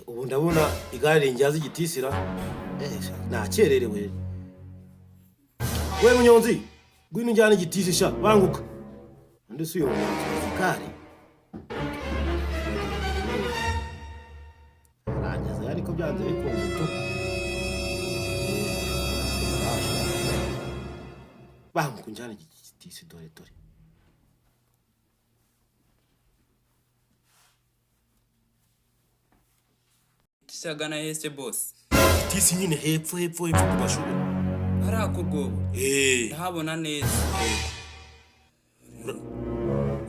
ubu ndabona igare rinjyaza igitisira. Nakererewe. We munyonzi, gwino njyana igitisisha, banguka. Nde suyo munyonzi igare. Arangeze ariko byanze bikunze tu. Banguka njyana igitisi dore. Tisagana hese boss. Tisi nyine hepfo ku mashuri. Arakurwobo. Ndahabona neza.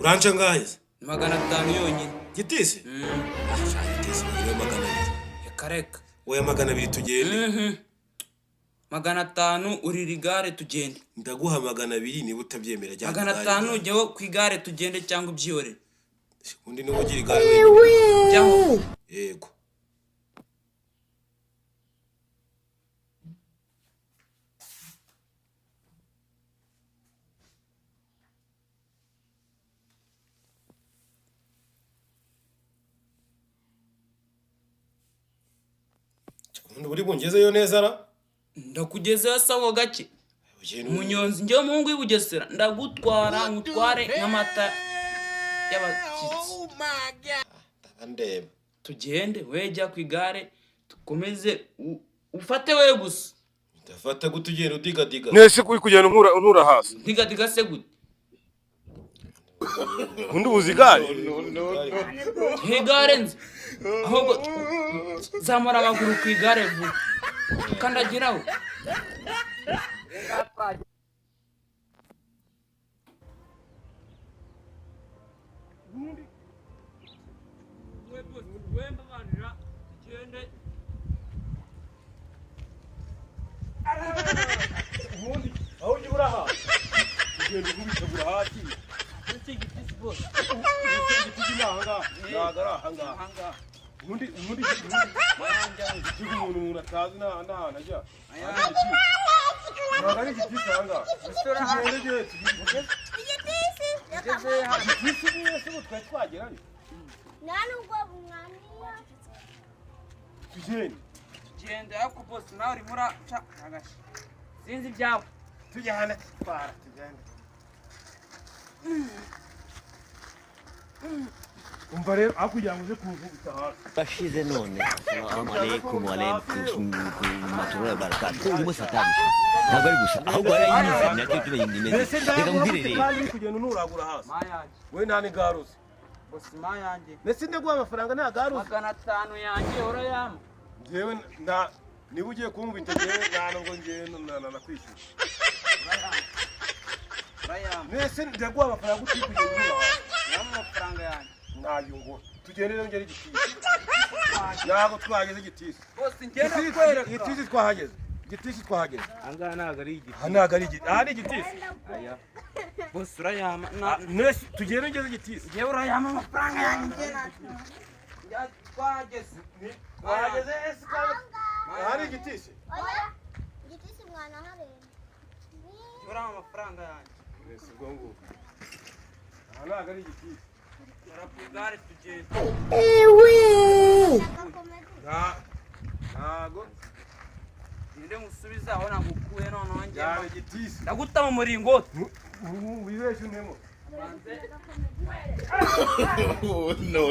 Uranje ngahe? 500 yonyine. Gitisi? Gitisi biro 200. Kareka. Oya 200 tugende. 500 uri rigare tugende. Ndaguha 200 niba utabyemera cyane. 500 ujyeho ku igare tugende cyangwa ubyihore. Undi niwe ugira igare wenyine. Yego. Uri bungezeyo neza ra? Ndakugezeyo sawa gake. Umunyonzi njye muhungu w'Ibugesera ndagutwara nkutware nk'amata y'abakitsi. Oh my god. Ndandeba. Tugende wejya ku igare tukomeze ufate we gusa. Ndafata gutugenda udiga. Nese kuri kugenda untura hasi. Diga se gute. Undi uzigare? Igare nzi. Ahubwo zamara amaguru ku igare vuba. Kandagiraho. Aho ujibura ha? Ugenda kubitagura hasi. Igitisi boss. Igitisi nahanga. Nagara hanga. Undi umuntu atazi n'ahana ajya. Nagara igitisi hanga. Igitisi niyo se twagerayo. Nanubwo umwaniya. Tugende ariko boss nawe uri mura agashi. Sinzi byawe. Tujyana twara tugende. Umva rero akugira ngo uze kuvuga hasi. Bashize none. Assalamu alaykum wa rahmatullahi wa barakatuh. Uyu musatani. Ntabwo ari gusa. Ahubwo ari yinyiza nacyo tuba yindimeze. Reka mbwirire. Kandi kugenda unuragura hasi. We nani garuzi. Boss mayange. Nese ndaguha amafaranga nta garuzi. 500 yanjye urayama. Jewe niba ugiye kumbita jewe ntabwo ngiye nakwishyura. Nese ndaguha amafaranga uti kugenda unuragura. Amafaranga yanjye. Nayungo. Tugende rero ngeri igitisi. Ntabwo twageze igitisi. Boss ngenda kwereka. Igitisi twahageze. Igitisi twahageze. Anga ntago ari igitisi. Ntago ari igitisi. Ari igitisi. Aya. Boss urayama. Nese tugende ngeze igitisi. Jewe urayama amafaranga yanjye. Twageze. Twageze ese kandi. Ari igitisi. Oya. Igitisi mwana harera. Urama amafaranga yanjye. Nese gongo. Ntago ari igitisi. Rapigare tugende. Ntago. Ninde musubiza aho nagukuye none wanjye. Yari igitisi. Ndaguta mu muringoti. Wibeshe ntemo. No.